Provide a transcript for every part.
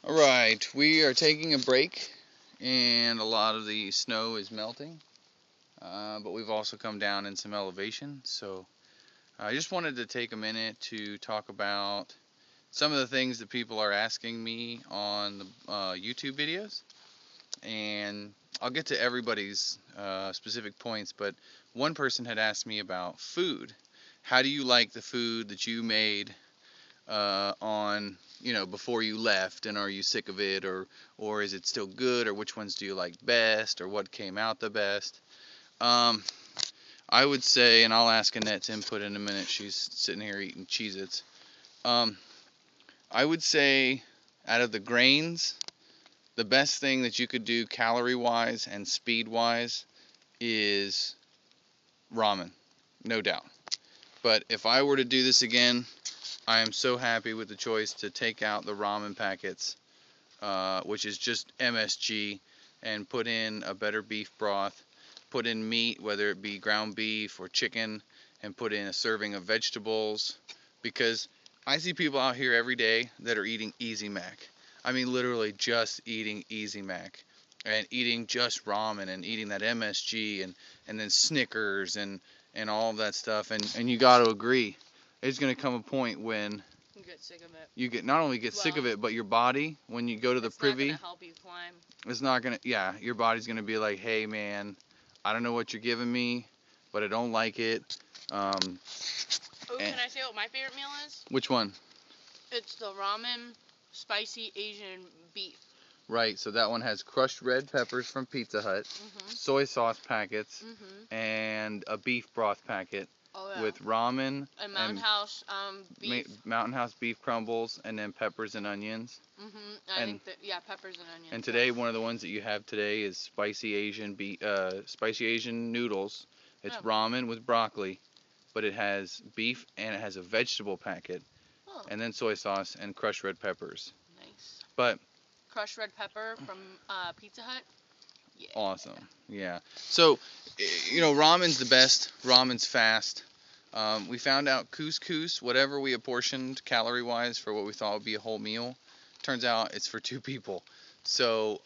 Alright, we are taking a break, and a lot of the snow is melting, but we've also come down in some elevation, so I just wanted to take a minute to talk about some of the things that people are asking me on the YouTube videos, and I'll get to everybody's specific points, but one person had asked me about food. How do you like the food that you made on, before you left, and are you sick of it, or is it still good, or which ones do you like best, or what came out the best? Um, I would say, and I'll ask Annette's input in a minute, she's sitting here eating Cheez-Its. Um, I would say, out of the grains, the best thing that you could do calorie-wise and speed-wise is ramen, no doubt. But if I were to do this again, I am so happy with the choice to take out the ramen packets, which is just MSG, and put in a better beef broth, put in meat, whether it be ground beef or chicken, and put in a serving of vegetables, because I see people out here every day that are eating Easy Mac. I mean, literally just eating Easy Mac, and eating just ramen, and eating that MSG, and then Snickers, and all of that stuff, and you got to agree, there's going to come a point when You get sick of it. you get not only get sick of it, but your body, when you go to the privy, it's not gonna help you climb. it's not gonna. Yeah, your body's gonna be like, hey man, I don't know what you're giving me, but I don't like it. Oh, can I say what my favorite meal is? Which one? It's the ramen spicy Asian beef. Right. So that one has crushed red peppers from Pizza Hut, soy sauce packets, and a beef broth packet. Oh, yeah. With ramen and Mountain House beef. Mountain House beef crumbles, and then peppers and onions. I think that, yeah, peppers and onions. And today, one of the ones that you have today is spicy Asian noodles. It's ramen with broccoli, but it has beef and it has a vegetable packet, and then soy sauce and crushed red peppers. Nice. But crushed red pepper from Pizza Hut. Yeah. Awesome. Yeah. So, ramen's the best. Ramen's fast. We found out couscous, whatever we apportioned calorie-wise for what we thought would be a whole meal, turns out it's for 2 people. So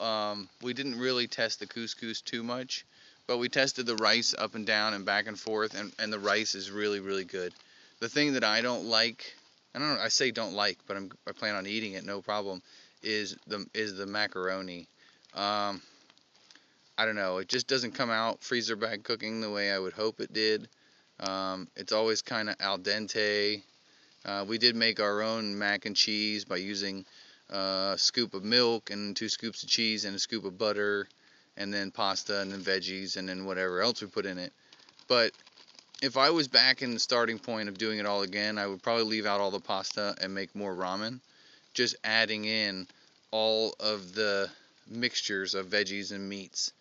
we didn't really test the couscous too much, but we tested the rice up and down and back and forth, and the rice is really, really good. The thing that I don't like, I say don't like, but I plan on eating it, no problem, is the macaroni. I don't know, it just doesn't come out freezer bag cooking the way I would hope it did. It's always kind of al dente. We did make our own mac and cheese by using a scoop of milk and 2 scoops of cheese and a scoop of butter, and then pasta and then veggies and then whatever else we put in it. But if I was back in the starting point of doing it all again, I would probably leave out all the pasta and make more ramen, just adding in all of the mixtures of veggies and meats,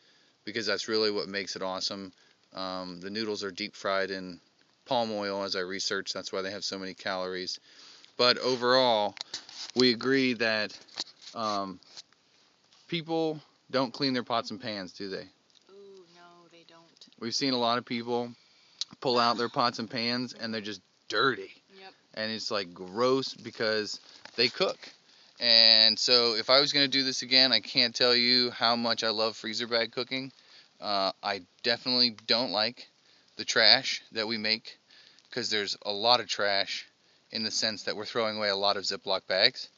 because that's really what makes it awesome. The noodles are deep fried in palm oil, as I researched. That's why they have so many calories. But overall, we agree that people don't clean their pots and pans, do they? Ooh, no, they don't. We've seen a lot of people pull out their pots and pans, and they're just dirty. Yep. And it's like gross because they cook. And so if I was going to do this again, I can't tell you how much I love freezer bag cooking. I definitely don't like the trash that we make, because there's a lot of trash in the sense that we're throwing away a lot of Ziploc bags.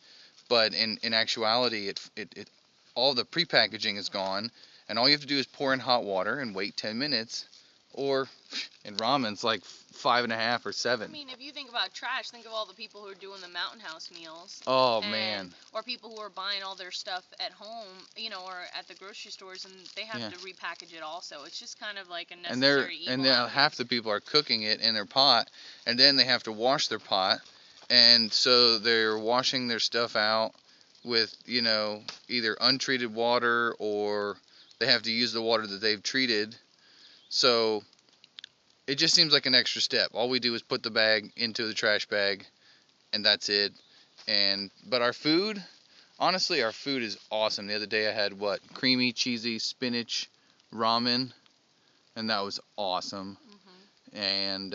But in actuality, it all the prepackaging is gone, and all you have to do is pour in hot water and wait 10 minutes. Or in ramen, it's like 5.5 or 7. I mean, if you think about trash, think of all the people who are doing the Mountain House meals. Oh, man. Or people who are buying all their stuff at home, or at the grocery stores, and they have to repackage it also. It's just kind of like a necessary evil. And half the people are cooking it in their pot, and then they have to wash their pot, and so they're washing their stuff out with, either untreated water, or they have to use the water that they've treated. So it just seems like an extra step. All we do is put the bag into the trash bag, and that's it. But our food, honestly, our food is awesome. The other day I had creamy, cheesy spinach ramen, and that was awesome. And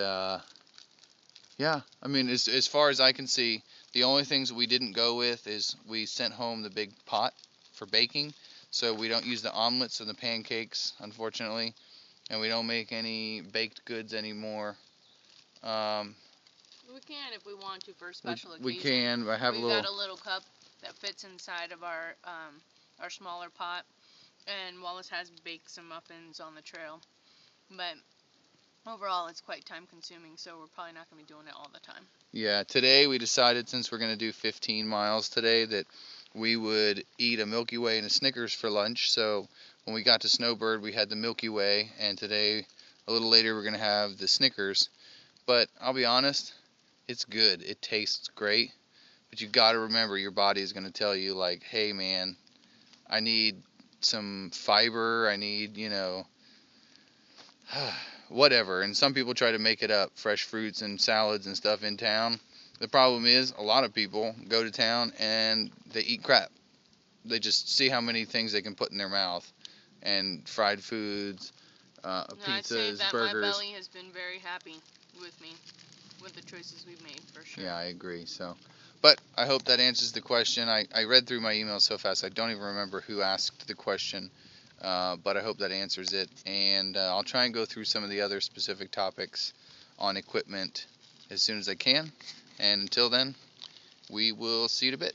yeah, I mean, as far as I can see, The only things we didn't go with is we sent home the big pot for baking, so we don't use the omelets and the pancakes, unfortunately, and we don't make any baked goods anymore. We can if we want to for a special occasion. We can. I have We've got a little cup that fits inside of our smaller pot, and Wallace has baked some muffins on the trail, but overall it's quite time consuming, so we're probably not going to be doing it all the time. Yeah, today we decided, since we're going to do 15 miles today, that we would eat a Milky Way and a Snickers for lunch. So when we got to Snowbird, we had the Milky Way, and today, a little later, we're going to have the Snickers. But I'll be honest, it's good. It tastes great. But you got to remember, your body is going to tell you, like, hey man, I need some fiber, I need, whatever. And some people try to make it up, fresh fruits and salads and stuff in town. The problem is, a lot of people go to town and they eat crap. They just see how many things they can put in their mouth, and fried foods, pizzas, I'd say that burgers. My belly has been very happy with me, with the choices we've made, for sure. Yeah, I agree. So, but I hope that answers the question. I read through my email so fast I don't even remember who asked the question, but I hope that answers it. And I'll try and go through some of the other specific topics on equipment as soon as I can. And until then, we will see you in a bit.